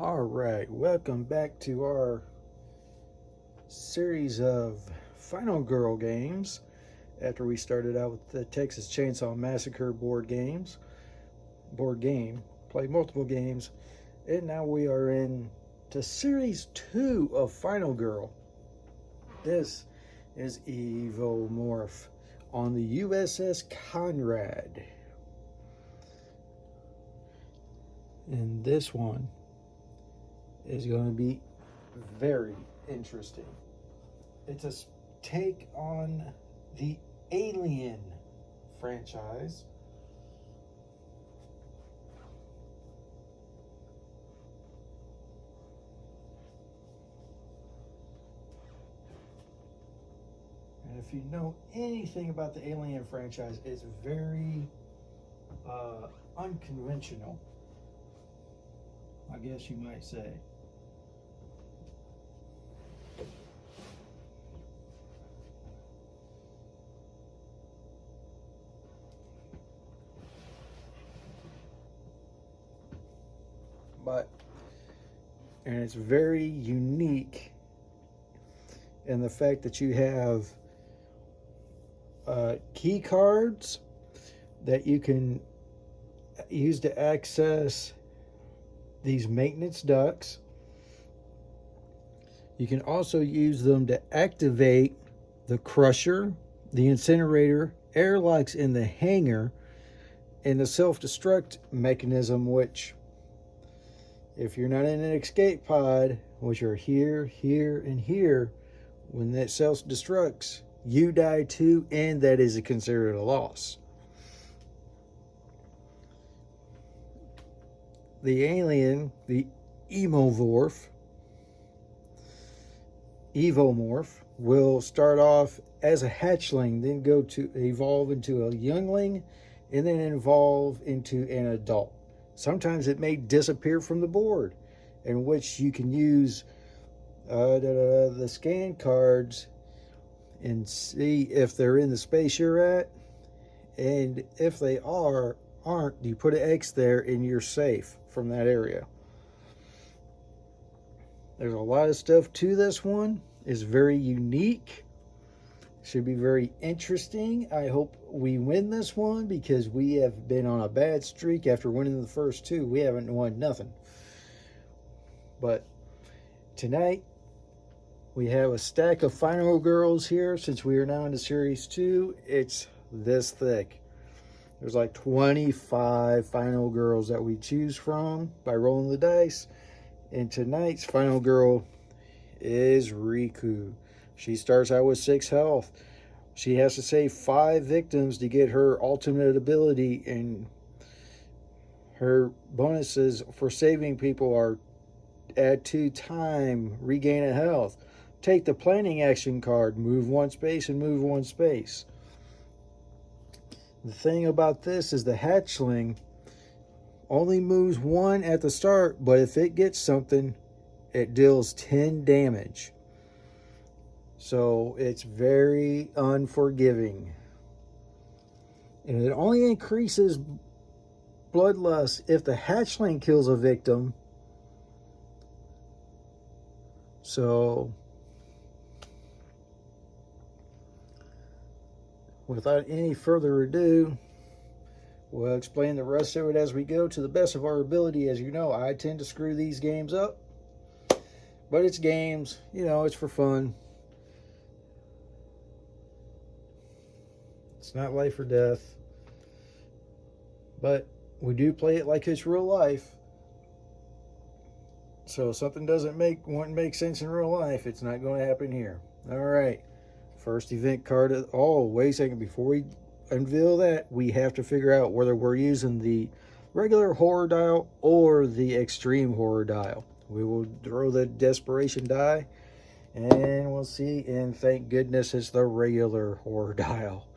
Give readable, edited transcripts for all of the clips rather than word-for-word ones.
All right, welcome back to our series of Final Girl games. After we started out with the Texas Chainsaw Massacre board game, played multiple games, and now we are in to series 2 of Final Girl. This is Evomorph on the USS Konrad. And this one is going to be very interesting. It's a take on the Alien franchise. And if you know anything about the Alien franchise, it's very unconventional, I guess you might say. And it's very unique in the fact that you have key cards that you can use to access these maintenance ducts. You can also use them to activate the crusher, the incinerator, airlocks in the hangar, and the self-destruct mechanism, which, if you're not in an escape pod, which are here, here, and here, when that self-destructs, you die too, and that is considered a loss. The alien, the Evomorph, will start off as a hatchling, then go to evolve into a youngling, and then evolve into an adult. Sometimes it may disappear from the board, in which you can use the scan cards and see if they're in the space you're at, and if they aren't, you put an X there and you're safe from that area. There's a lot of stuff to this one. It's very unique. Should be very interesting. I hope we win this one because we have been on a bad streak after winning the first two. We haven't won nothing. But tonight we have a stack of Final Girls here. Since we are now into Series 2, it's this thick. There's like 25 Final Girls that we choose from by rolling the dice. And tonight's Final Girl is Riku. She starts out with 6 health. She has to save 5 victims to get her ultimate ability, and her bonuses for saving people are add 2 time, regain a health. Take the planning action card, move 1 space and move 1 space. The thing about this is the hatchling only moves 1 at the start, but if it gets something, it deals 10 damage. So it's very unforgiving. And it only increases bloodlust if the hatchling kills a victim. So, without any further ado, we'll explain the rest of it as we go to the best of our ability. As you know, I tend to screw these games up. But it's games, it's for fun. It's not life or death. But we do play it like it's real life. So if something doesn't make sense in real life, it's not going to happen here. All right. First event card. Oh, wait a second. Before we unveil that, we have to figure out whether we're using the regular horror dial or the extreme horror dial. We will throw the desperation die, and we'll see. And thank goodness it's the regular horror dial.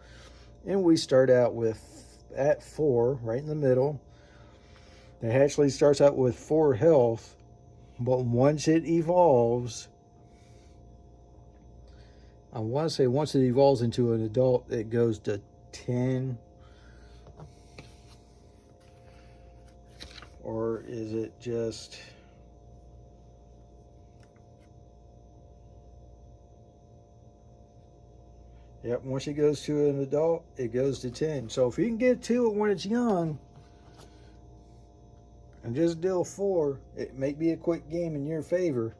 And we start out at 4, right in the middle. The hatchling starts out with 4 health, but once it evolves, I want to say once it evolves into an adult, it goes to 10. Or is it just Yep, once it goes to an adult, it goes to 10. So if you can get to it when it's young and just deal 4, it may be a quick game in your favor.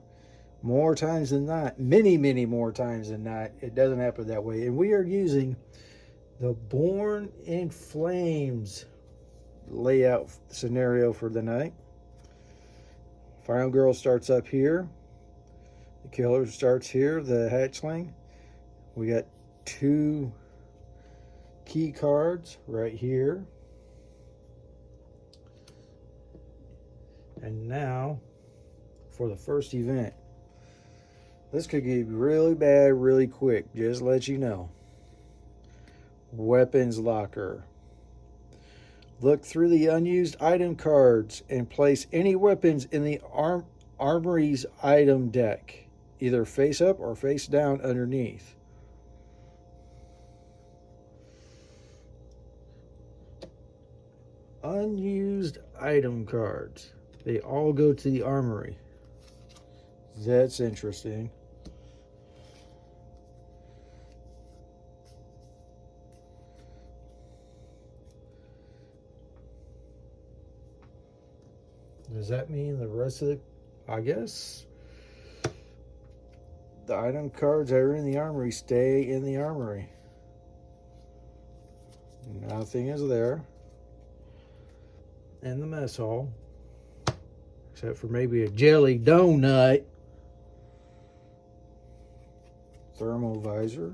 More times than not, many, many more times than not, it doesn't happen that way. And we are using the Born in Flames layout scenario for the night. Final girl starts up here. The killer starts here, the hatchling. We got 2 key cards right here. And now for the first event. This could get really bad really quick, just to let you know. Weapons locker. Look through the unused item cards and place any weapons in the armory's item deck, either face up or face down underneath. Unused item cards. They all go to the armory. That's interesting. Does that mean the rest of the, I guess, the item cards that are in the armory stay in the armory. Nothing is there in the mess hall, except for maybe a jelly donut. Thermal visor.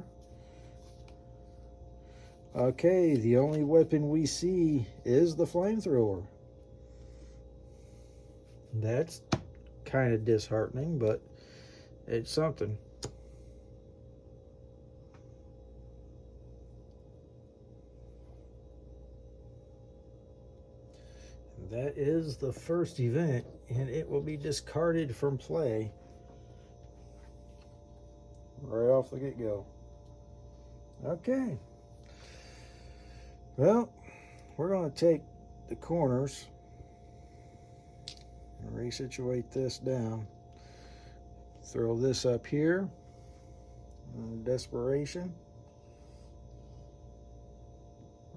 Okay, the only weapon we see is the flamethrower. That's kind of disheartening, but it's something. That is the first event, and it will be discarded from play right off the get-go. Okay. Well, we're going to take the corners and resituate this down. Throw this up here. Desperation.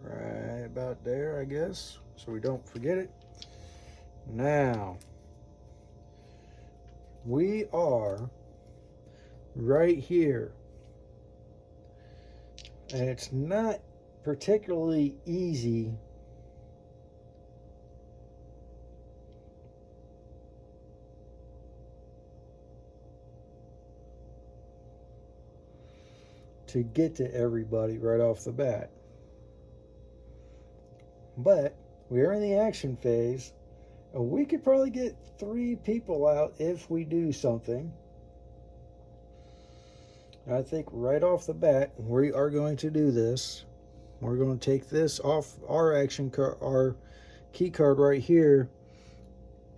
Right about there, I guess, so we don't forget it. Now, we are right here. And it's not particularly easy to get to everybody right off the bat. But we are in the action phase, and we could probably get 3 people out if we do something. I think right off the bat, we are going to do this. We're going to take this off our action card, our key card right here,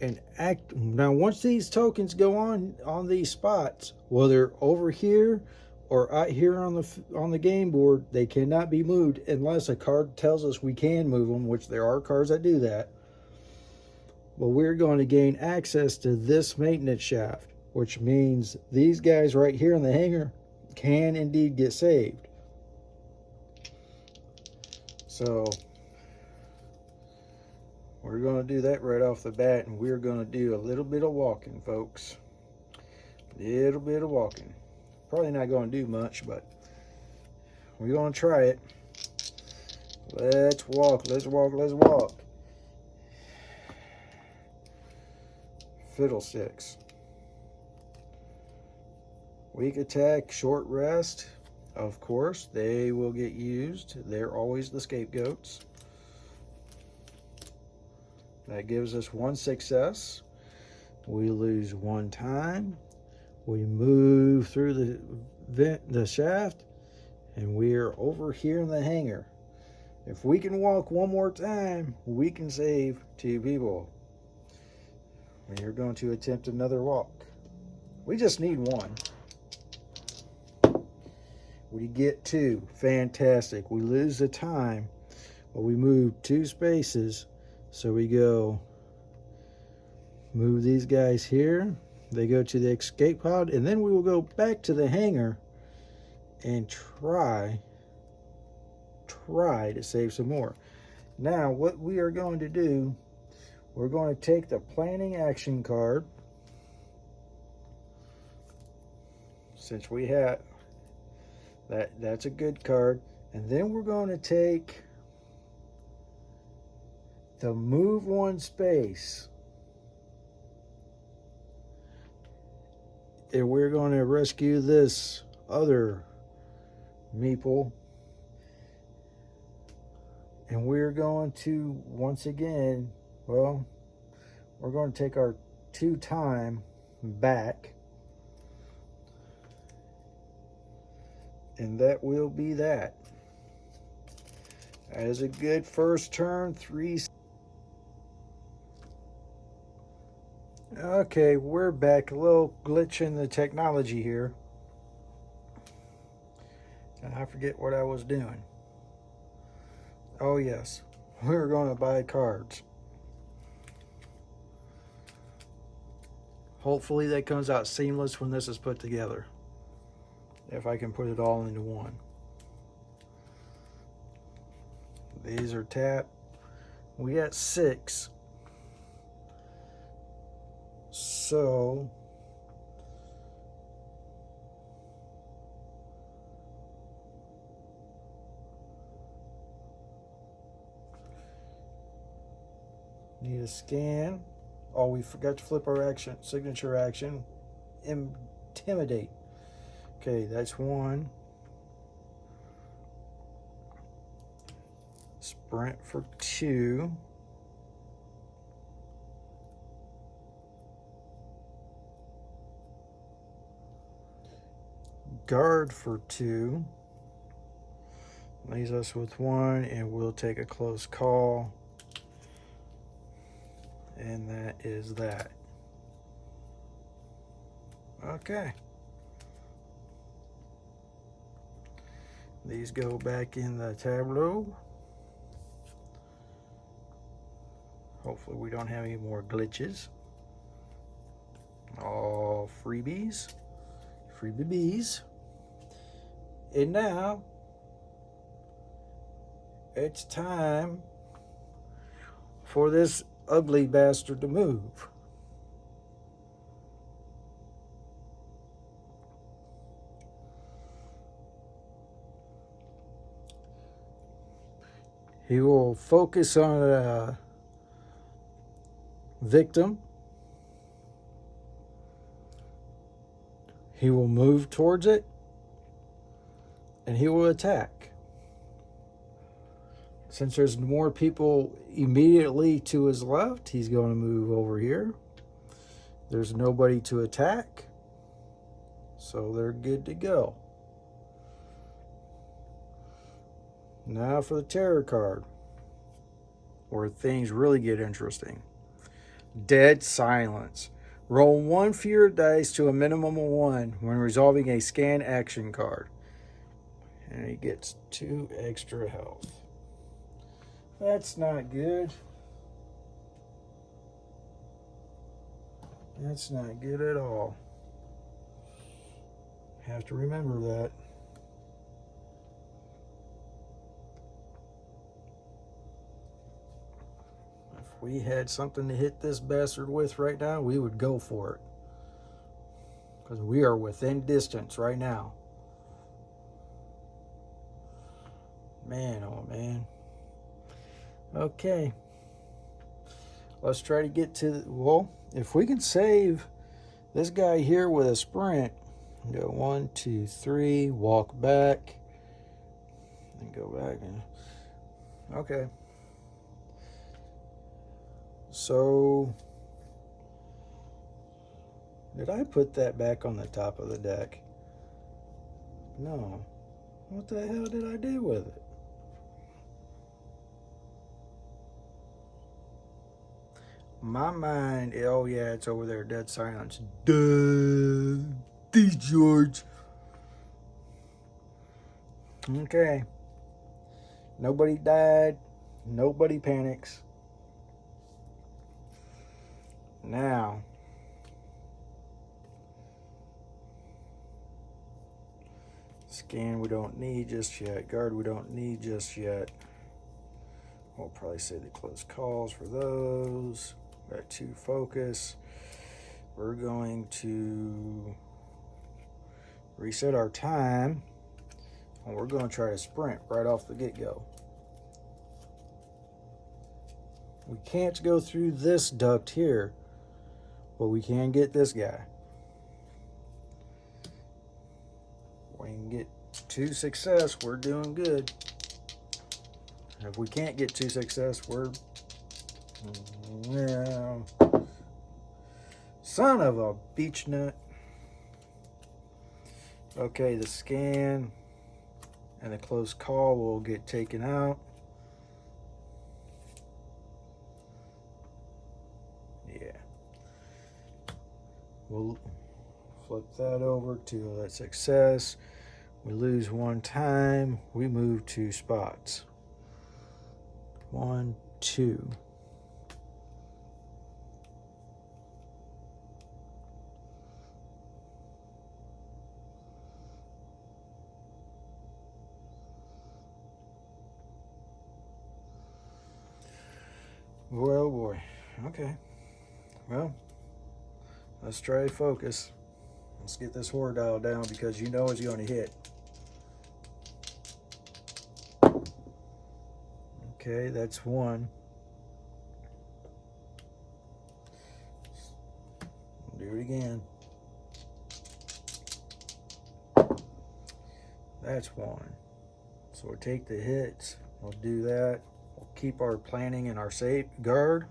and act. Now, once these tokens go on these spots, whether over here or out here on the game board, they cannot be moved unless a card tells us we can move them, which there are cards that do that. But we're going to gain access to this maintenance shaft, which means these guys right here in the hangar can indeed get saved. So we're going to do that right off the bat, and we're going to do a little bit of walking, folks. A little bit of walking. Probably not going to do much, but we're going to try it. Let's walk, let's walk, let's walk. Fiddlesticks. Weak attack, short rest. Of course, they will get used. They're always the scapegoats. That gives us 1 success. We lose 1 time. We move through the shaft, and we are over here in the hangar. If we can walk 1 more time, we can save 2 people. We are going to attempt another walk. We just need 1. We get 2. Fantastic. We lose the time, but we move 2 spaces. So we go move these guys here. They go to the escape pod, and then we will go back to the hangar and try to save some more. Now, what we are going to do, we're going to take the planning action card, since we have that's a good card, and then we're going to take the move one space, and we're going to rescue this other meeple, and we're going to once again, well, we're going to take our 2 time back, and that will be that. As a good first turn, 3. Okay, we're back. A little glitch in the technology here. I forget what I was doing. Oh yes, we're going to buy cards. Hopefully that comes out seamless when this is put together. If I can put it all into one. These are tapped. We got 6. So need a scan. Oh, we forgot to flip our action, signature action. Intimidate. Okay, that's 1. Sprint for 2. Guard for 2. Leaves us with 1, and we'll take a close call. And that is that. Okay. These go back in the tableau. Hopefully we don't have any more glitches. All freebies. Freebies. And now it's time for this ugly bastard to move. He will focus on a victim. He will move towards it, and he will attack. Since there's more people immediately to his left, he's going to move over here. There's nobody to attack, so they're good to go. Now for the terror card, where things really get interesting. Dead silence. Roll 1 fewer dice to a minimum of 1 when resolving a scan action card. And he gets 2 extra health. That's not good. That's not good at all. Have to remember that. If we had something to hit this bastard with right now, we would go for it. Because we are within distance right now. Man, oh man. Okay. Let's try to get to, well, if we can save this guy here with a sprint, go 1, 2, 3, walk back, and go back. Okay. So, did I put that back on the top of the deck? No. What the hell did I do with it? My mind, oh yeah, it's over there, dead silence. Duh. These George. Okay. Nobody died. Nobody panics. Now, let's Scan we don't need just yet. Guard we don't need just yet. We'll probably say the close calls for those. Got 2 focus. We're going to reset our time. And we're going to try to sprint right off the get-go. We can't go through this duct here, but we can get this guy. We can get 2 success, we're doing good. If we can't get 2 success, we're... Yeah. Son of a beach nut. Okay, the scan and the close call will get taken out. Yeah. We'll flip that over to a success. We lose 1 time. We move 2 spots. 1, 2. Boy, oh boy. Okay. Well, let's try focus. Let's get this horror dial down because you know it's going to hit. Okay, that's 1. Do it again. That's 1. So we'll take the hits. We'll do that. We'll keep our planning and our safeguard.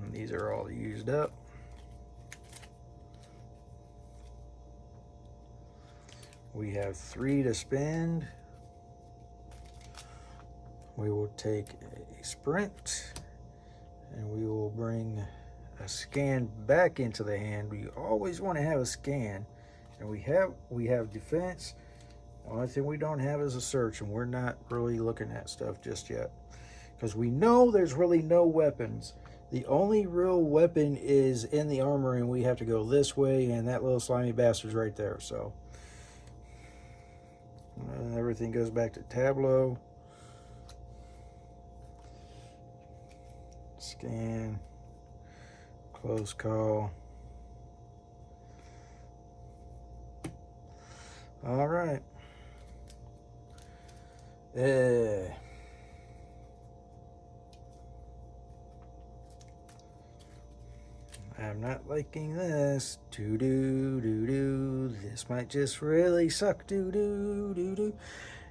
And these are all used up. We have 3 to spend. We will take a sprint and we will bring a scan back into the hand. We always want to have a scan, and we have defense. The only thing we don't have is a search, and we're not really looking at stuff just yet because we know there's really no weapons. The only real weapon is in the armory, and we have to go this way, and that little slimy bastard's right there. So everything goes back to tableau. Scan, close call. All right. I'm not liking this. Do. This might just really suck. Do.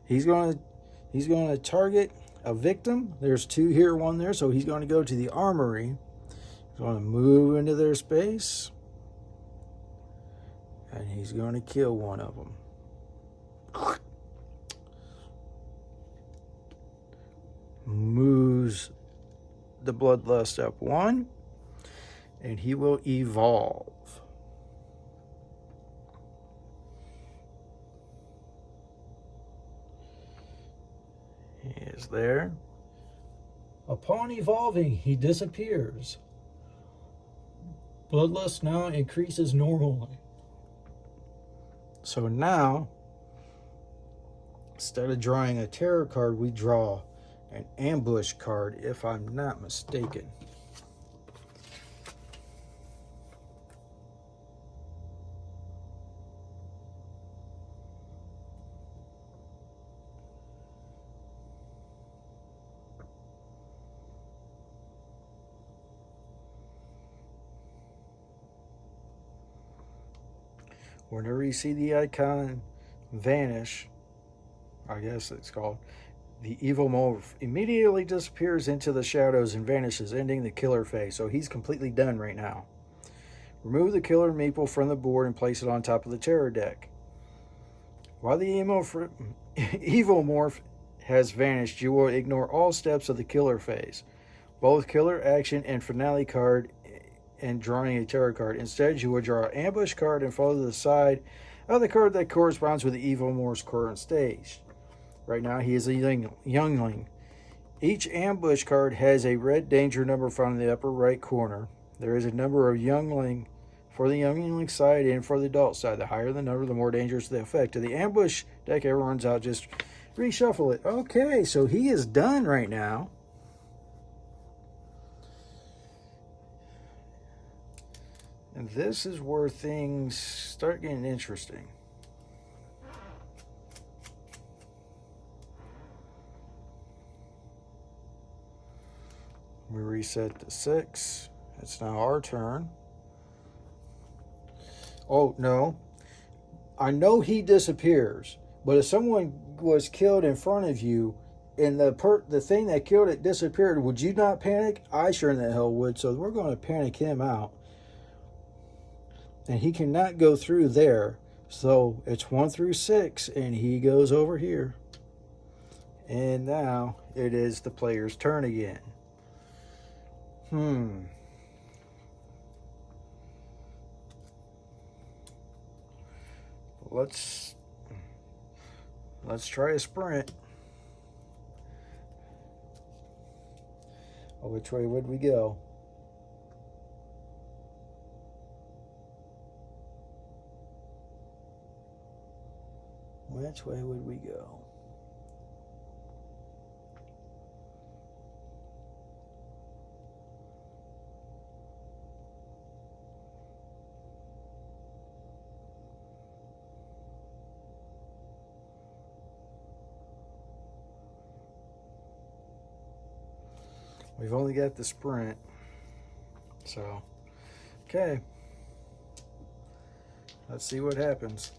He's gonna target a victim. There's 2 here, 1 there, so he's going to go to the armory. He's going to move into their space, and he's going to kill one of them. Moves the bloodlust up 1, and he will evolve. He is there. Upon evolving, he disappears. Bloodlust now increases normally. So now, instead of drawing a terror card, we draw an ambush card, if I'm not mistaken. Whenever you see the icon vanish, I guess it's called, the evil morph immediately disappears into the shadows and vanishes, ending the killer phase. So he's completely done right now. Remove the killer meeple from the board and place it on top of the terror deck. While the evil morph has vanished, you will ignore all steps of the killer phase, both killer action and finale card, and drawing a terror card. Instead, you will draw an ambush card and follow the side of the card that corresponds with the evil morph's current stage. Right now, he is a youngling. Each ambush card has a red danger number found in the upper right corner. There is a number of youngling for the youngling side and for the adult side. The higher the number, the more dangerous the effect. To the ambush deck ever runs out, just reshuffle it. Okay, so he is done right now. And this is where things start getting interesting. We reset to 6. It's now our turn. Oh, no. I know he disappears, but if someone was killed in front of you and the thing that killed it disappeared, would you not panic? I sure in the hell would, so we're going to panic him out. And he cannot go through there. So it's 1 through 6, and he goes over here. And now it is the player's turn again. Let's try a sprint. Oh, which way would we go? Which way would we go? We've only got the sprint. So, okay. Let's see what happens.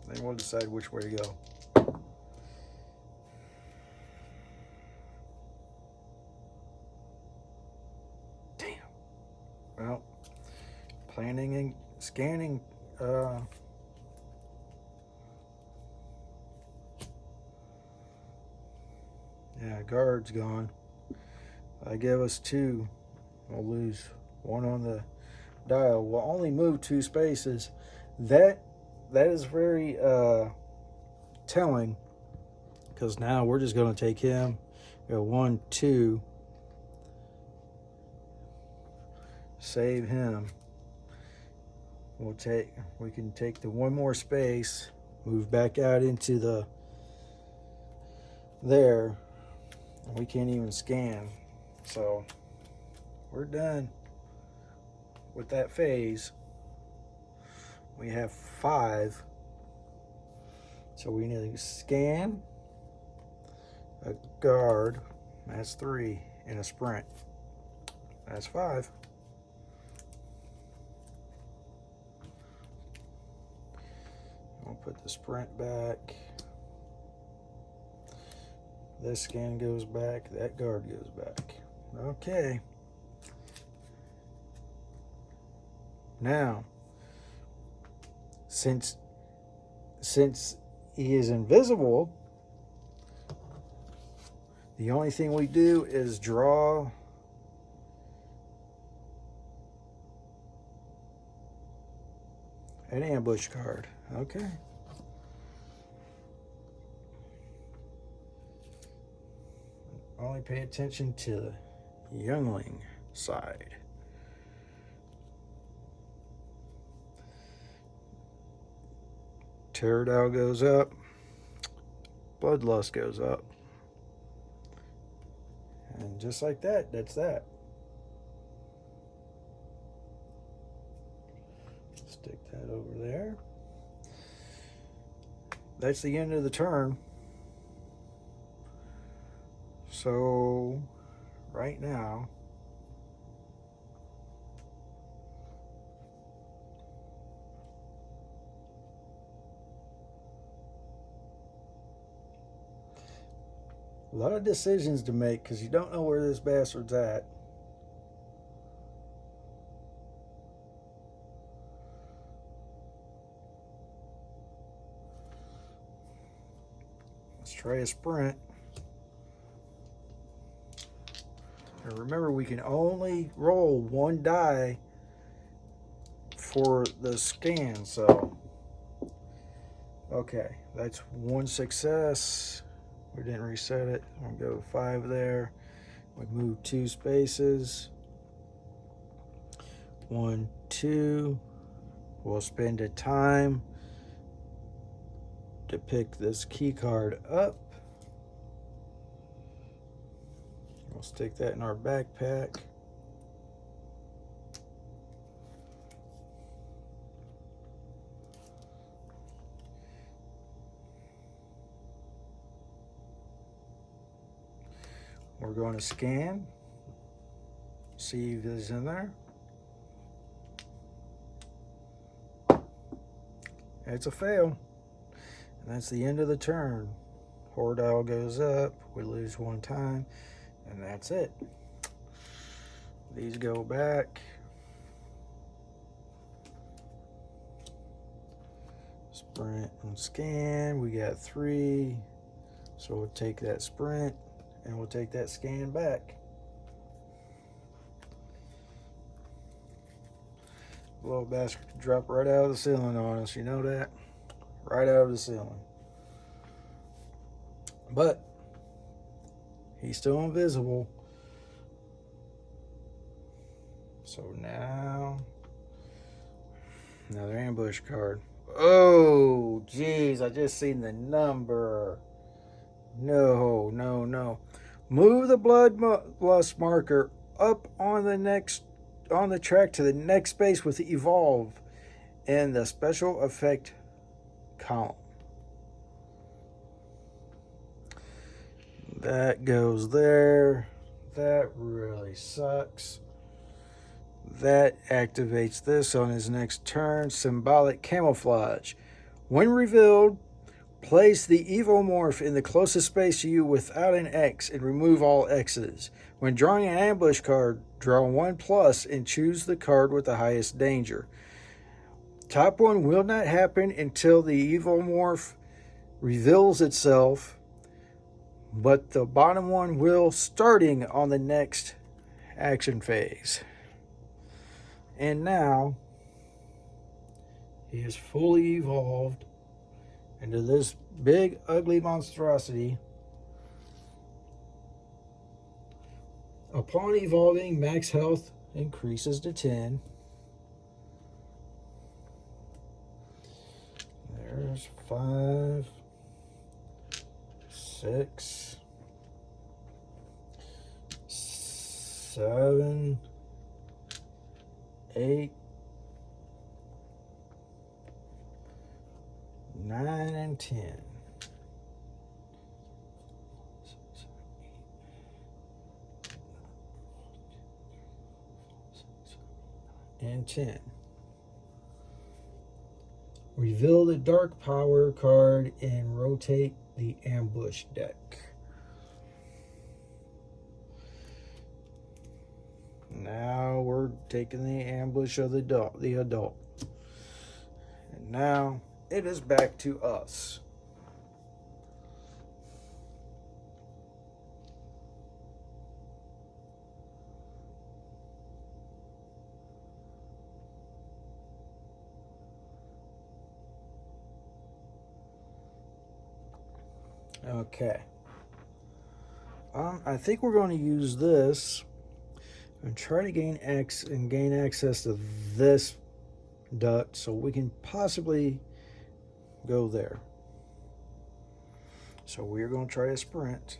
Then we'll decide which way to go. Damn. Well, planning and scanning. Yeah, guard's gone. I give us 2. We'll lose 1 on the dial. We'll only move 2 spaces. That is very telling, because now we're just going to take him. Go 1, 2. Save him. We can take the 1 more space, move back out into there. We can't even scan. So we're done with that phase. We have 5. So we need to scan, a guard, that's 3, and a sprint. That's 5. I'll put the sprint back. This scan goes back, that guard goes back. Okay. Now, since he is invisible, the only thing we do is draw an ambush card. Okay. Only pay attention to the youngling side. Terradile goes up. Bloodlust goes up. And just like that, that's that. Stick that over there. That's the end of the turn. So, right now, a lot of decisions to make because you don't know where this bastard's at. Let's try a sprint. And remember, we can only roll 1 die for the scan, so okay, that's 1 success. We didn't reset it. We'll go 5 there. We move 2 spaces. 1, 2. We'll spend a time to pick this key card up. We'll stick that in our backpack. We're going to scan, see if it's in there. It's a fail. And that's the end of the turn. Horror dial goes up, we lose one time, and that's it. These go back. Sprint and scan, we got 3. So we'll take that sprint and we'll take that scan back. Little bastard could drop right out of the ceiling on us, you know that? Right out of the ceiling. But he's still invisible. So now, another ambush card. Oh, geez, I just seen the number. No, no, no. Move the bloodlust marker up on the track to the next space with evolve in the special effect column. That goes there. That really sucks. That activates this on his next turn. Symbolic camouflage. When revealed, place the evomorph in the closest space to you without an X and remove all X's. When drawing an ambush card, draw 1+ and choose the card with the highest danger. Top one will not happen until the evomorph reveals itself, but the bottom one will, starting on the next action phase. And now he is fully evolved into this big, ugly monstrosity. Upon evolving, max health increases to 10. There's 5, 6, 7, 8, 9, and 10. And 10. Reveal the dark power card and rotate the ambush deck. Now we're taking the ambush of the adult. And now it is back to us. Okay. I think we're going to use this and try to gain access to this duct so we can possibly go there. So we're going to try a sprint.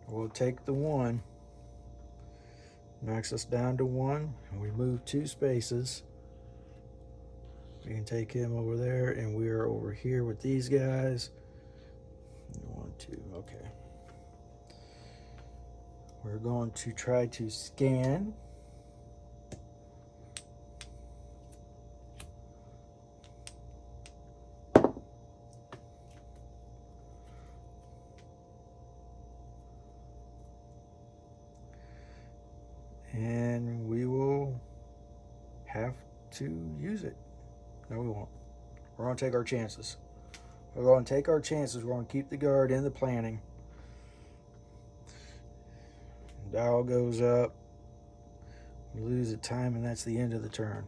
We'll take the 1, knocks us down to 1, and we move 2 spaces. We can take him over there, and we are over here with these guys. 1, 2, okay. We're going to try to scan. And we will have to use it. No, we won't. We're going to take our chances. We're going to take our chances. We're going to keep the guard in the planning. Dial goes up. We lose the time, and that's the end of the turn.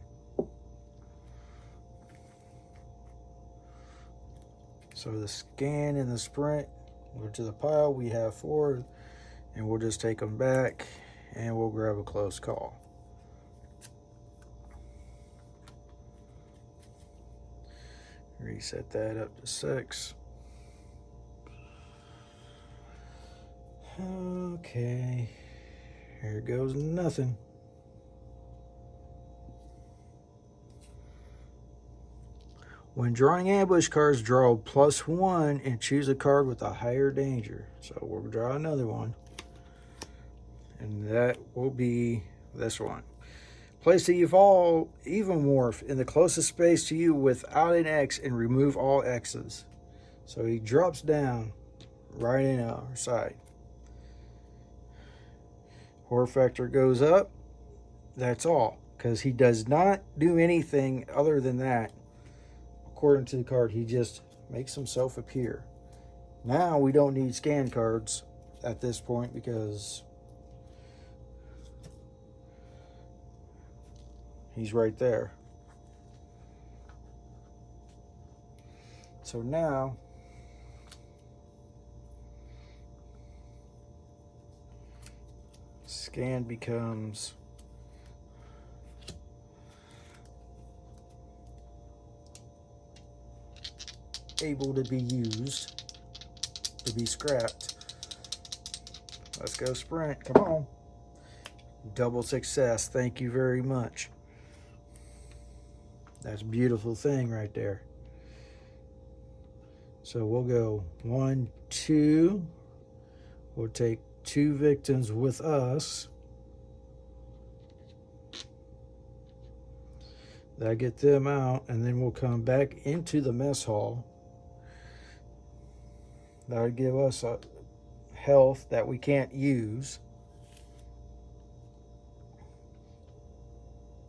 So the scan and the sprint go to the pile. We have 4, and we'll just take them back, and we'll grab a close call. Reset that up to 6. Okay, here goes nothing. When drawing ambush cards, draw +1 and choose a card with a higher danger. So we'll draw another one. And that will be this one. Place the Evomorph in the closest space to you without an X and remove all X's. So he drops down right in our side. Horror factor goes up. That's all. Because he does not do anything other than that. According to the card, he just makes himself appear. Now we don't need scan cards at this point because he's right there. So now scan becomes able to be used, to be scrapped. Let's go sprint. Come on. Double success. Thank you very much. That's a beautiful thing right there. So we'll go 1, 2. We'll take 2 victims with us. That'll get them out, and then we'll come back into the mess hall. That would give us a health that we can't use.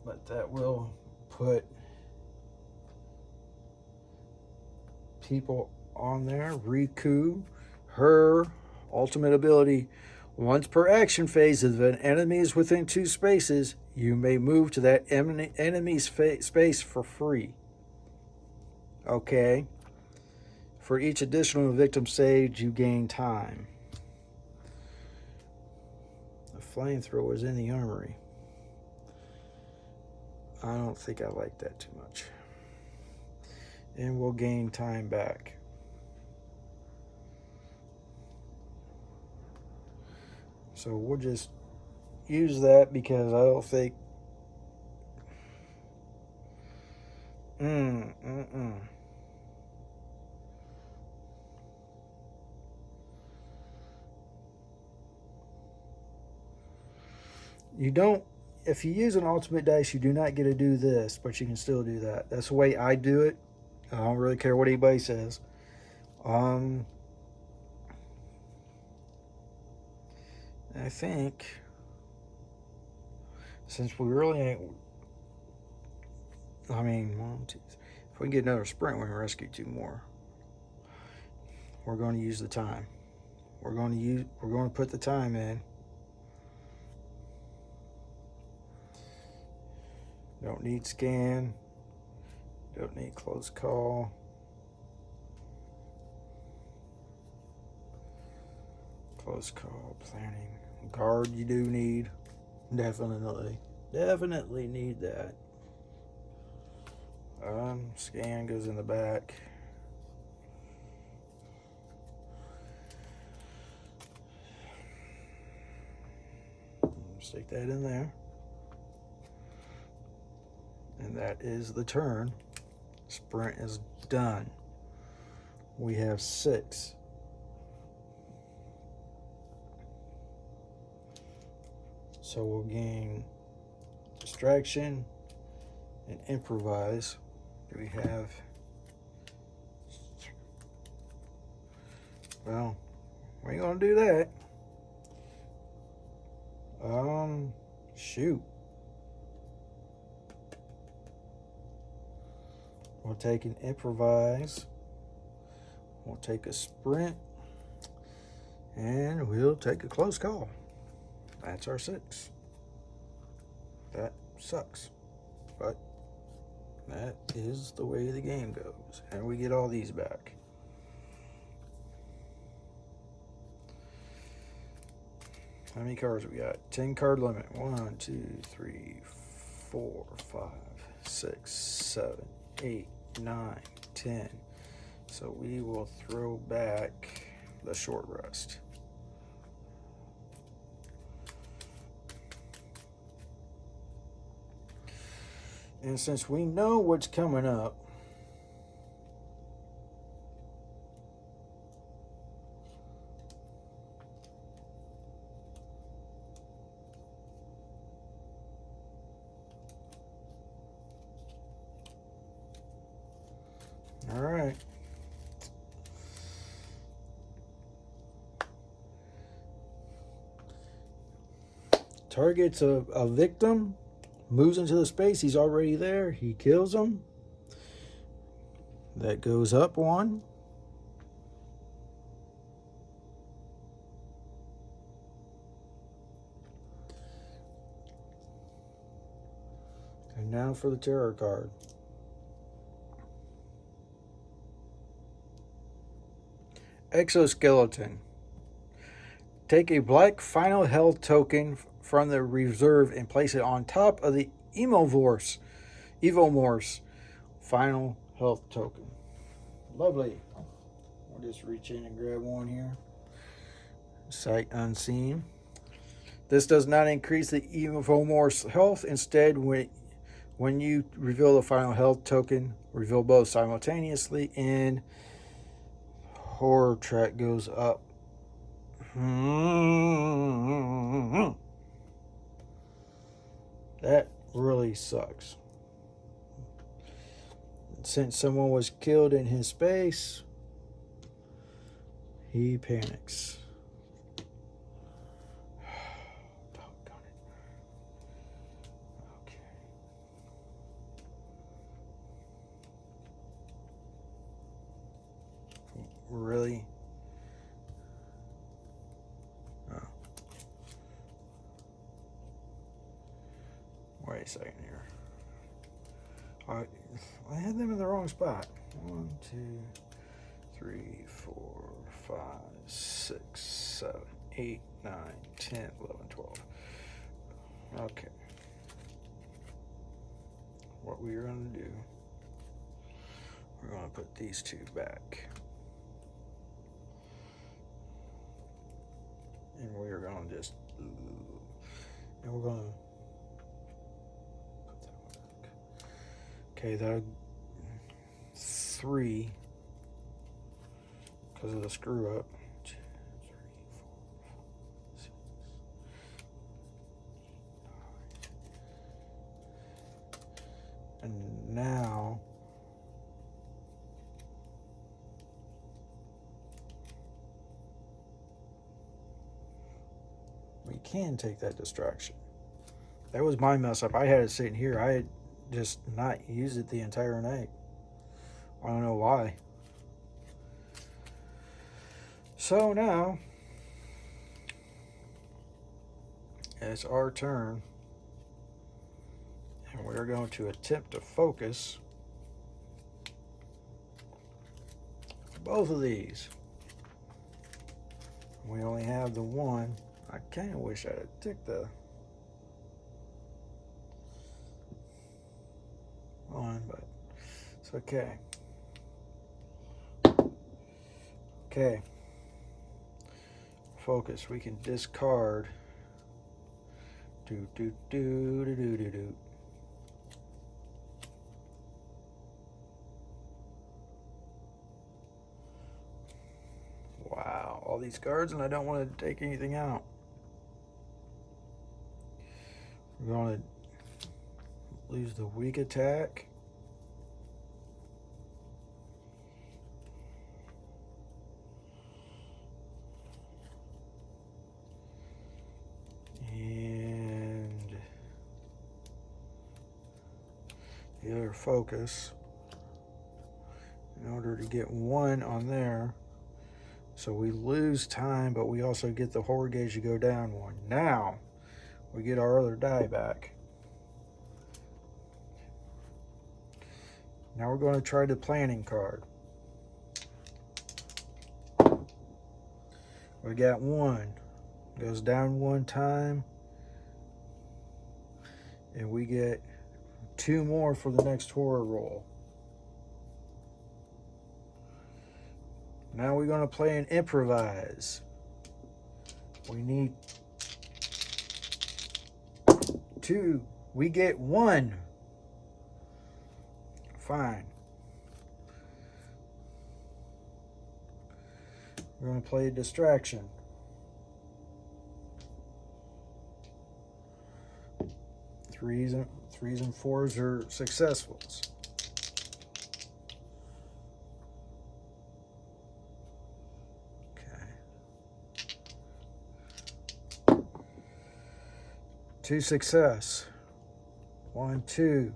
But that will put people on there. Riku, her ultimate ability. Once per action phase, if an enemy is within 2 spaces, you may move to that enemy's space for free. Okay. For each additional victim saved, you gain time. The flamethrower is in the armory. I don't think I like that too much. And we'll gain time back. So we'll just use that because I don't think you don't, if you use an ultimate dice, you do not get to do this, but you can still do that. That's the way I do it. I don't really care what anybody says. I think since we really ain't, I mean, 1, 2, 3. If we can get another sprint, we can rescue 2 more. We're going to use the time. We're going to put the time in. Don't need scan. Don't need close call. Close call, planning. Guard you do need. Definitely need that. Scan goes in the back. Stick that in there. And that is the turn. Sprint is done. We have 6. So we'll gain distraction and improvise. Do we have? Well, we ain't gonna do that. Shoot. We'll take an improvise. We'll take a sprint. And we'll take a close call. That's our 6. That sucks. But that is the way the game goes. And we get all these back. How many cards we got? 10 card limit. 1, 2, 3, 4, 5, 6, 7, 8, 9, 10. So we will throw back the short rest. And since we know what's coming up, all right. Targets a victim, moves into the space. He's already there. He kills him. That goes up 1. And now for the terror card. Exoskeleton. Take a black final health token from the reserve and place it on top of the Evomorph's final health token. Lovely. We'll just reach in and grab one here. Sight unseen. This does not increase the Evomorph's health. Instead, when you reveal the final health token, reveal both simultaneously, and horror track goes up. That really sucks. Since someone was killed in his space, he panics. Doggone it. Okay. Really? Oh. Wait a second here. I had them in the wrong spot. 1, 2, 3, 4, 5, 6, 7, 8, 9, 10, 11, 12. Okay. What we are going to do, we're going to put these 2 back. And we are going to just, and we're going to put that one back. Okay, that 3 because of the screw up. 2, 3, 4, 5, 6, 8, 9. And now we can take that distraction. That was my mess up. I had it sitting here. I had just not used it the entire night. I don't know why. So now it's our turn, and we're going to attempt to focus both of these. We only have the one. I kind of wish I had took the one, but it's okay. Okay. Focus. We can discard. Do. Wow, all these cards, and I don't want to take anything out. We're going to lose the weak attack. And the other focus in order to get 1 on there. So we lose time, but we also get the horror gauge to go down 1. Now we get our other die back. Now we're going to try the planning card. We got 1, Goes down one time. And we get 2 more for the next horror roll. Now we're going to play an improvise. We need 2. We get 1. Fine. We're going to play a distraction. 3s and 4s are successfuls. Okay. 2 success. 1, 2.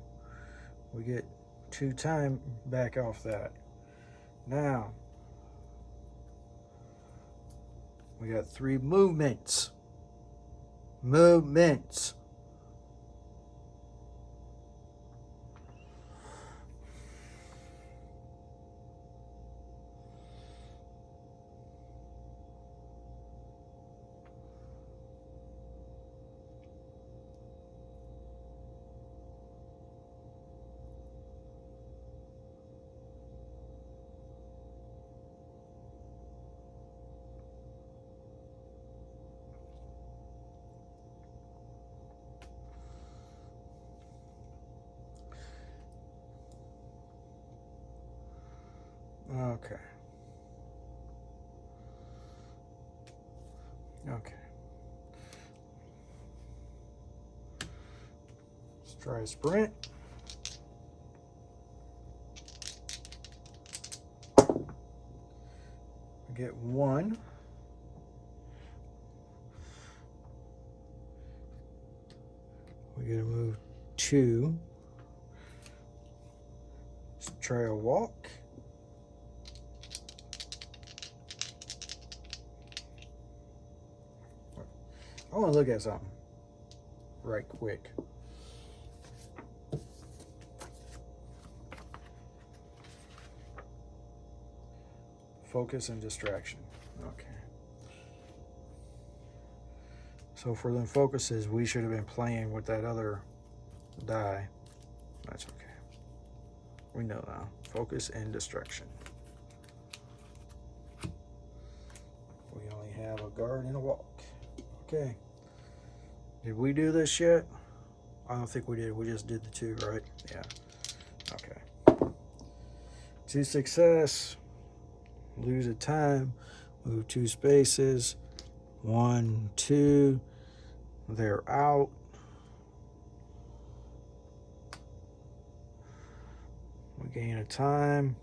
We get 2 time back off that. Now, we got 3 movements. Movements. Okay. Okay. Let's try a sprint. We get 1. We gotta move 2. Let's try a walk. I want to look at something right quick. Focus and distraction. Okay. So for them focuses, we should have been playing with that other die. That's okay. We know now. Focus and distraction. We only have a guard and a walk. Okay. Did we do this yet? I don't think we did. We just did the 2, right? Yeah. Okay. 2 success. Lose a time. Move 2 spaces. 1, 2. They're out. We gain a time.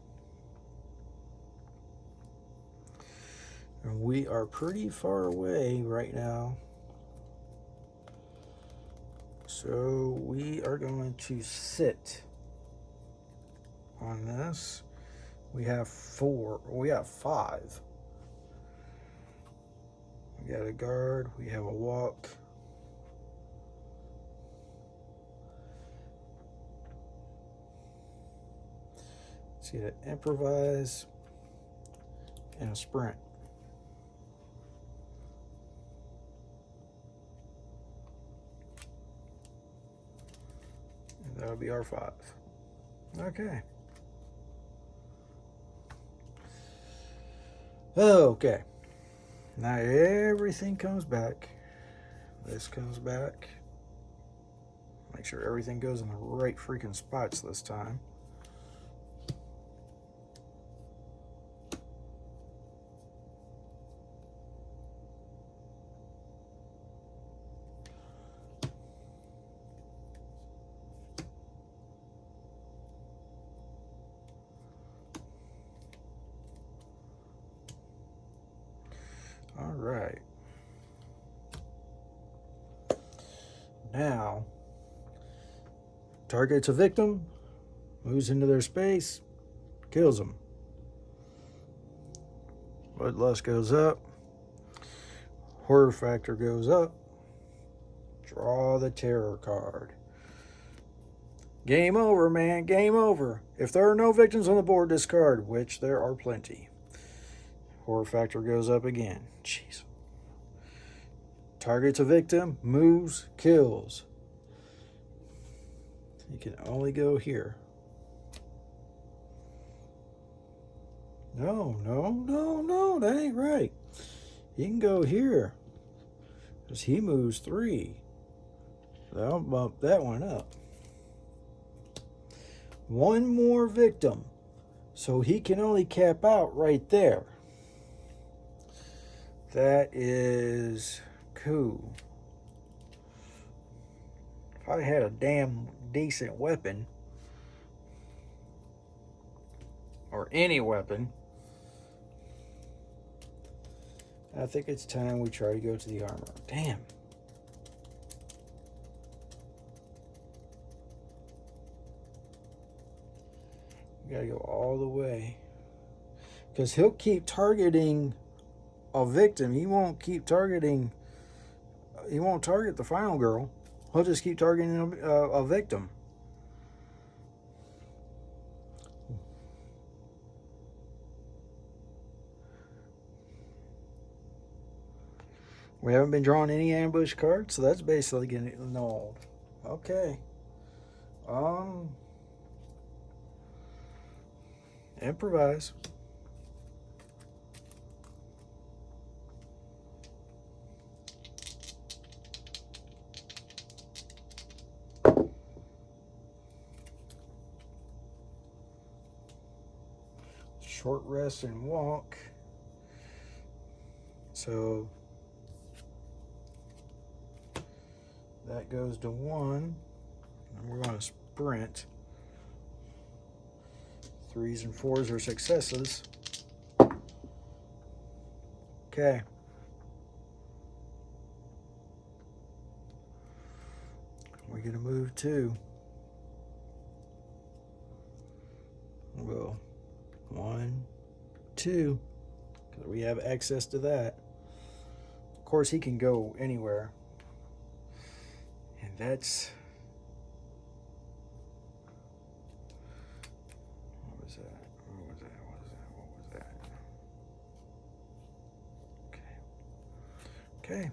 And we are pretty far away right now. So we are going to sit on this. We have 4. We have 5. We got a guard. We have a walk. Let's get an improvise and a sprint. And that'll be our 5. Okay. Okay. Now everything comes back. This comes back. Make sure everything goes in the right freaking spots this time. All right. Now, targets a victim, moves into their space, kills them. Bloodlust goes up. Horror factor goes up. Draw the terror card. Game over, man. Game over. If there are no victims on the board, discard, which there are plenty. Horror factor goes up again. Jeez. Targets a victim, moves, kills. You can only go here. No, that ain't right. You can go here. Because he moves 3. That'll bump that one up. One more victim. So he can only cap out right there. That is cool. If I had a damn decent weapon, or any weapon, I think it's time we try to go to the armor. Damn. We gotta go all the way. Because he'll keep targeting a victim. He won't keep targeting. He won't target the final girl. He'll just keep targeting a victim. We haven't been drawing any ambush cards, so that's basically getting annulled. Okay. Improvise. Short rest and walk. So that goes to 1. And we're going to sprint. 3s and 4s are successes. Okay. We're going to move 2. We'll go 1, 2. Because we have access to that. Of course, he can go anywhere. And that's... What was that? Okay.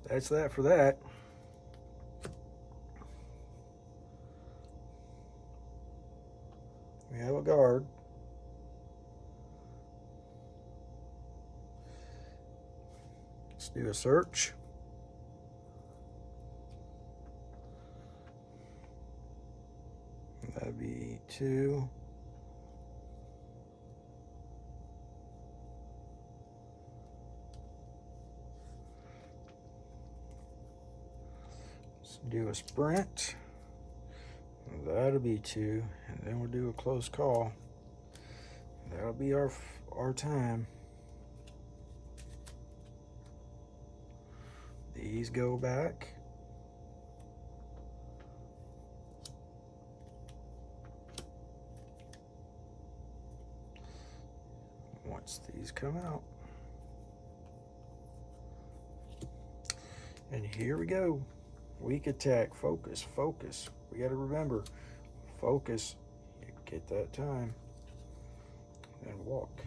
That's that for that. We have a guard. Let's do a search. That'd be 2. Let's do a sprint. That'll be 2, and then we'll do a close call. That'll be our time. These go back. Once these come out. And here we go. Weak attack, focus. We got to remember, focus, get that time, and walk.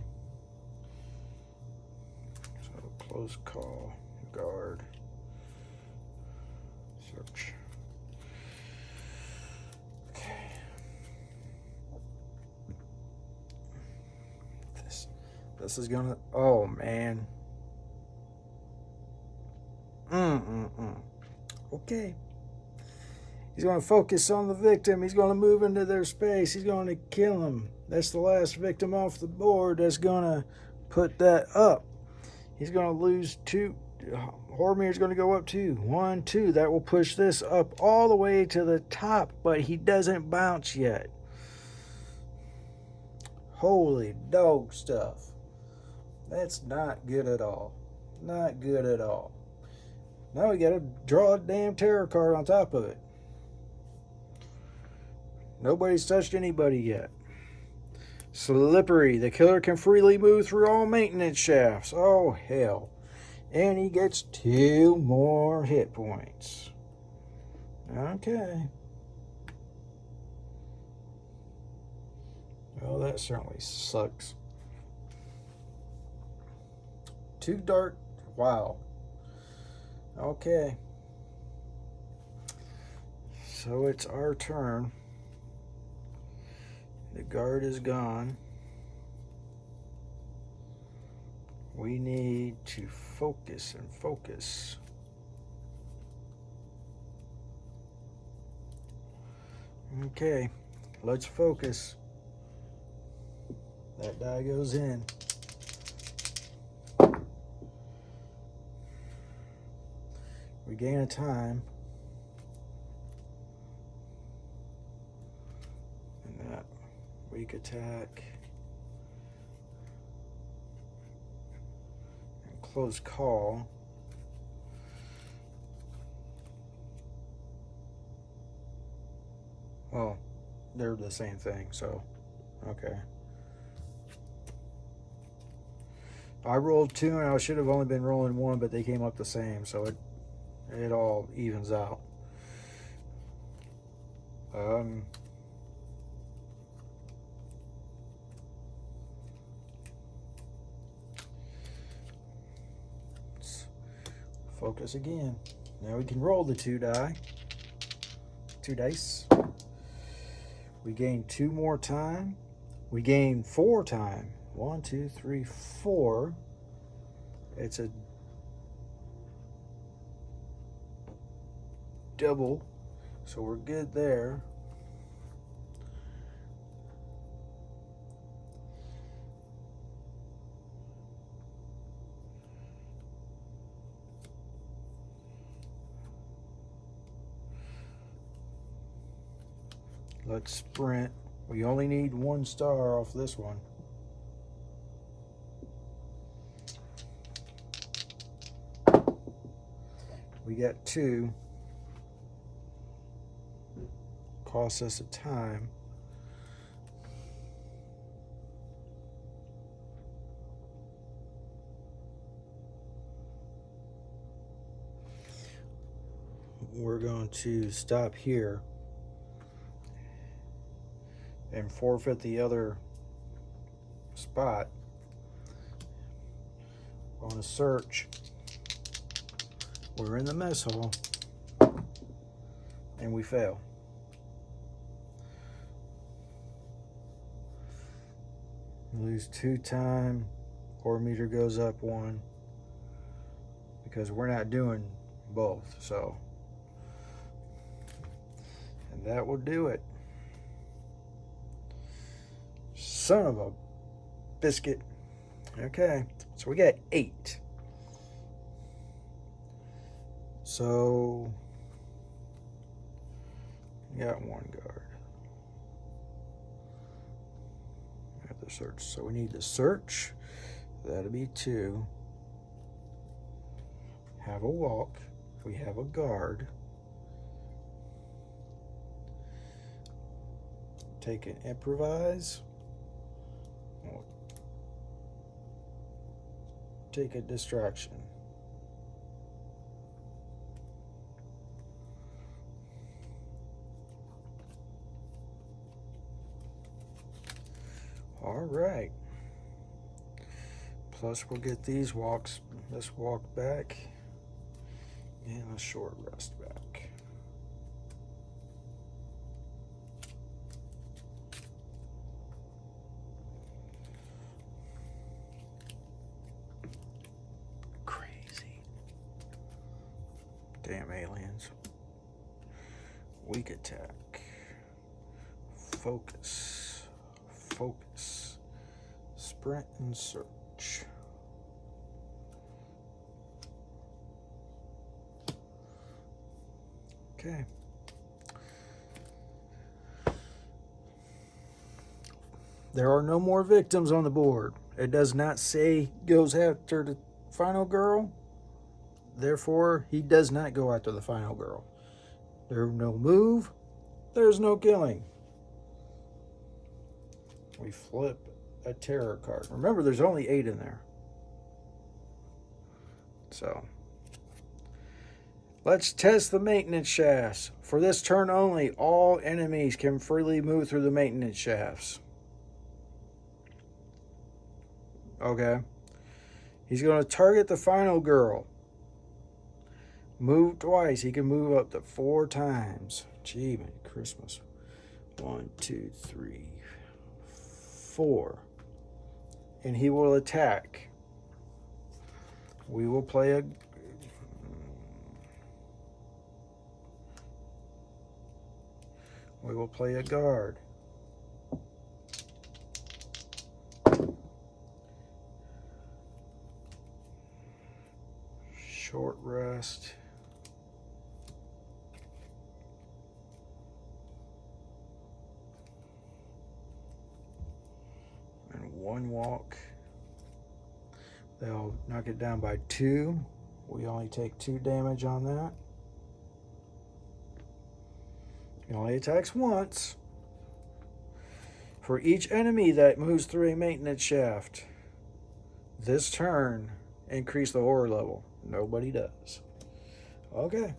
So close call, guard, search. Okay. This is gonna, oh man. Okay. He's going to focus on the victim. He's going to move into their space. He's going to kill him. That's the last victim off the board. That's going to put that up. He's going to lose 2. Hormir's going to go up 2. 1, 2. That will push this up all the way to the top, but he doesn't bounce yet. Holy dog stuff. That's not good at all. Not good at all. Now we got to draw a damn tarot card on top of it. Nobody's touched anybody yet. Slippery. The killer can freely move through all maintenance shafts. Oh, hell. And he gets 2 more hit points. Okay. Well, that certainly sucks. 2 dark. Wow. Okay. So it's our turn. The guard is gone. We need to focus and focus. Okay, let's focus. That die goes in. We gain a time. And that weak attack. And close call. Well, they're the same thing, so okay. I rolled 2 and I should have only been rolling 1, but they came up the same, so it all evens out. Let's focus again. Now we can roll the 2 dice. We gain 2 more time. We gain 4 time. 1, 2, 3, 4. It's a double, so we're good there. Let's sprint. We only need 1 star off this one. We got 2. Costs us a time. We're going to stop here and forfeit the other spot. We're on a search. We're in the mess hall and we fail. Lose 2 time. Core meter goes up 1 because we're not doing both. So, and that will do it. Son of a biscuit. Okay, so we got 8. So we got 1 guard. We have the search. So we need the search. That'll be 2. Have a walk. We have a guard. Take an improvise. Take a distraction. All right. Plus we'll get these walks, this walk back, and a short rest back. Crazy. Damn aliens. Weak attack. Focus. Focus. Sprint and search. Okay. There are no more victims on the board. It does not say goes after the final girl. Therefore, he does not go after the final girl. There's no move. There's no killing. We flip a terror card. Remember, there's only 8 in there. So, let's test the maintenance shafts. For this turn only, all enemies can freely move through the maintenance shafts. Okay. He's going to target the final girl. Move twice. He can move up to 4 times. Gee, man, Christmas. 1, 2, 3, 4. And he will attack. We will play a... We will play a guard. Short rest. And 1 walk. They'll knock it down by 2. We only take 2 damage on that. He only attacks once. For each enemy that moves through a maintenance shaft, this turn, increase the horror level. Nobody does. Okay.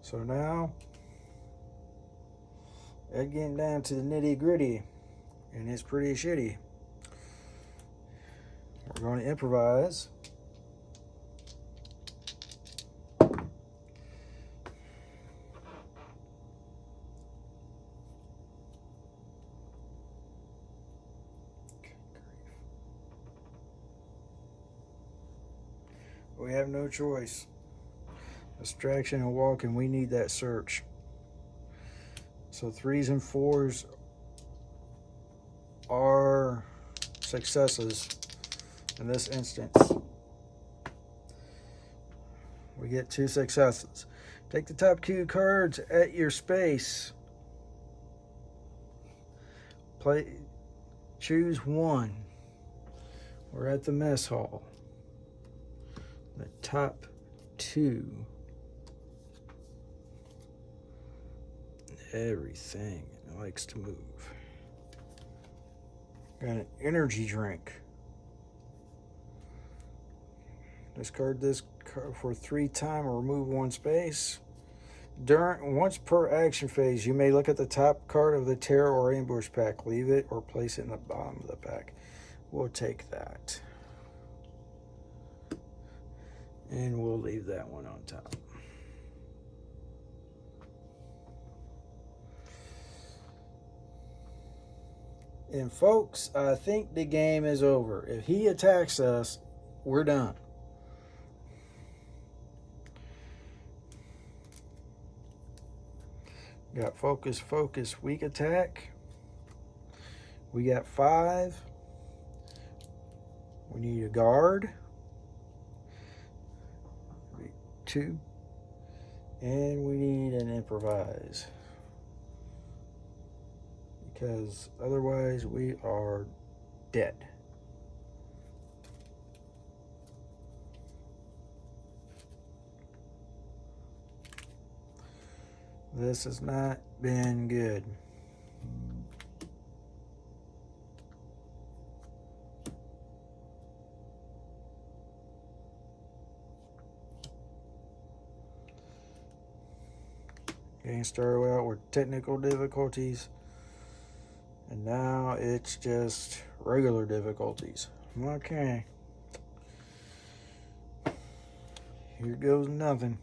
So now, getting down to the nitty gritty, and it's pretty shitty. We're going to improvise. We have no choice. Distraction and walking, we need that search. So 3s and 4s are successes in this instance. We get 2 successes. Take the top 2 cards at your space. Choose 1. We're at the mess hall. The top 2. Everything likes to move. Got an energy drink. Discard this card for 3 times or remove 1 space. Once per action phase, you may look at the top card of the terror or ambush pack. Leave it or place it in the bottom of the pack. We'll take that. And we'll leave that one on top. And folks, I think the game is over. If he attacks us, we're done. Got focus, focus, weak attack. We got 5. We need a guard. 2. And we need an improvise. Because otherwise we are dead. This has not been good. Getting started out with technical difficulties. And now it's just regular difficulties. Okay. Here goes nothing.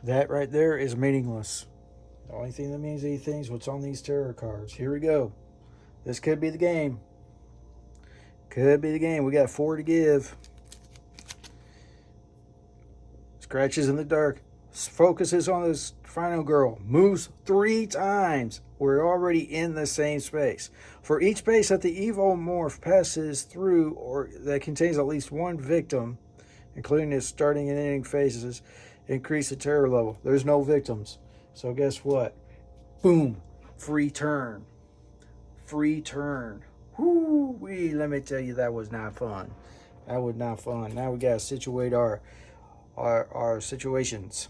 That right there is meaningless. The only thing that means anything is what's on these tarot cards. Here we go. This could be the game. Could be the game. We got 4 to give. Scratches in the dark. Focuses on this final girl. Moves 3 times. We're already in the same space. For each space that the evil morph passes through or that contains at least 1 victim, including its starting and ending phases, increase the terror level. There's no victims. So guess what? Boom. Free turn. Free turn. Whoo-wee. Let me tell you, that was not fun. That was not fun. Now we got to situate our situations.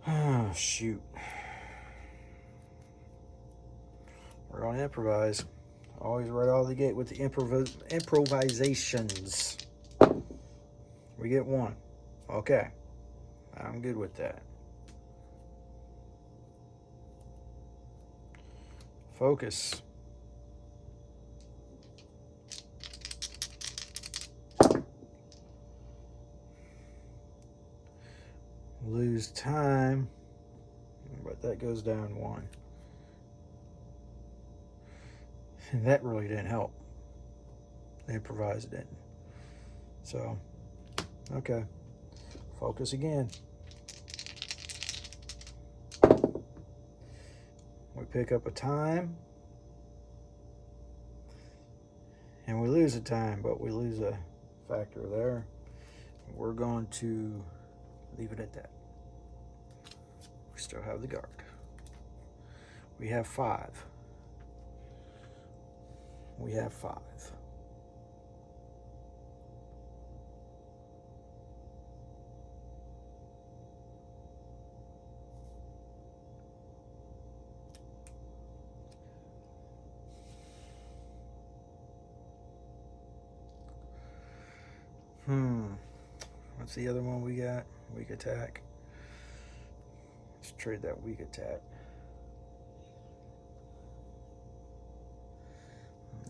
Oh, shoot. We're going to improvise. Always right out of the gate with the improvisations. We get 1. Okay. I'm good with that. Focus. Lose time, but that goes down 1. And that really didn't help. The improvise didn't. So, okay. Focus again. We pick up a time. And we lose a time, but we lose a factor there. We're going to leave it at that. We still have the guard. We have 5. We have 5. What's the other one we got? Weak attack. Let's trade that weak attack.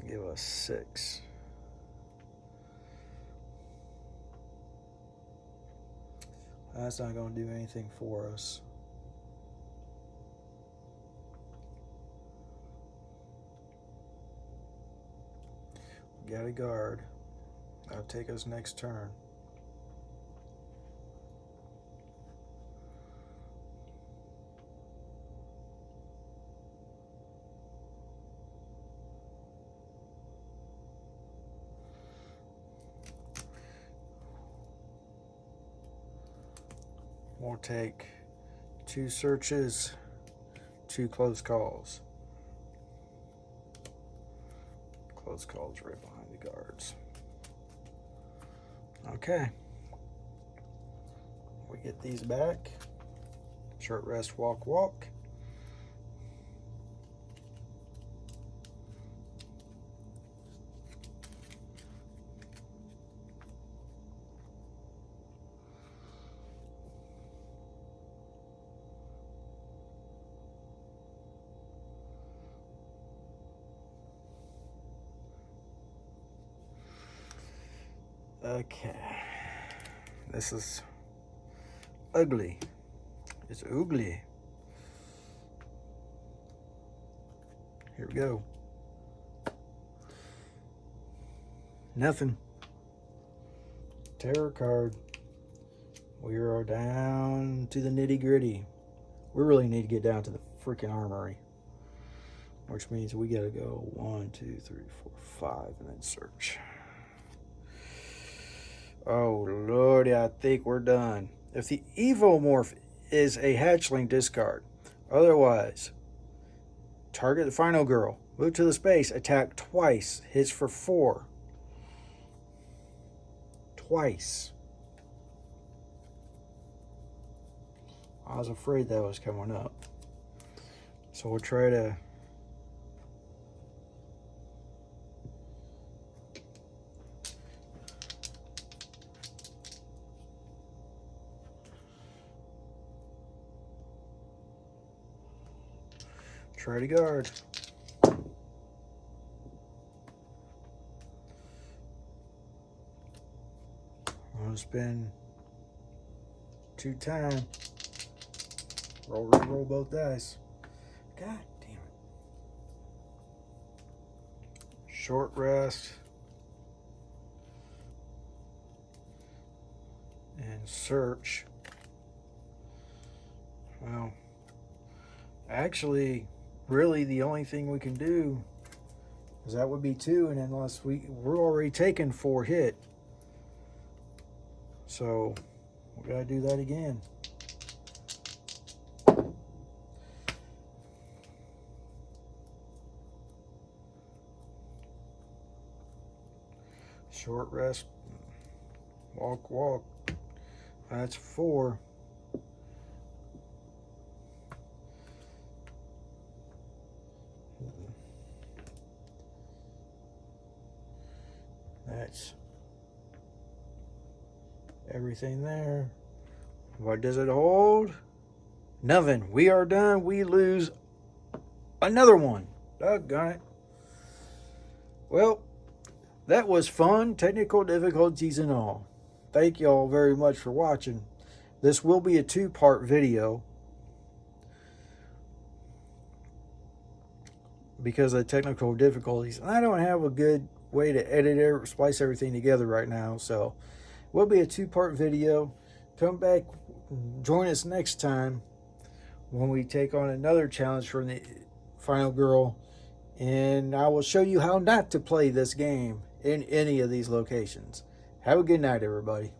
Give us 6. That's not going to do anything for us. We got a guard. That'll take us next turn. We'll take 2 searches, 2 close calls. Close calls right behind the guards. Okay. We get these back. Short rest, walk, walk. Okay. This is ugly. It's ugly. Here we go. Nothing. Terror card. We are down to the nitty gritty. We really need to get down to the freaking armory. Which means we gotta go 1, 2, 3, 4, 5 and then search. Oh Lordy, I think we're done. If the Evomorph is a hatchling, discard. Otherwise, target the final girl. Move to the space. Attack twice. Hits for 4. Twice. I was afraid that was coming up. So we'll try to... try to guard. I'm going to spend 2 time. Roll both dice. God damn it. Short rest. And search. Well, actually, really the only thing we can do is that would be 2, and unless we're already taking 4 hit. So we gotta do that again. Short rest, walk, walk. That's 4. minutes. Everything there. What does it hold? Nothing. We are done. We lose another one. Doggone it. Well, that was fun. Technical difficulties and all. Thank y'all very much for watching. This will be a 2-part video because of technical difficulties. I don't have a good way to edit it, splice everything together right now. So it will be a 2-part video. Come back, join us next time when we take on another challenge from the final girl. And I will show you how not to play this game in any of these locations. Have a good night, everybody.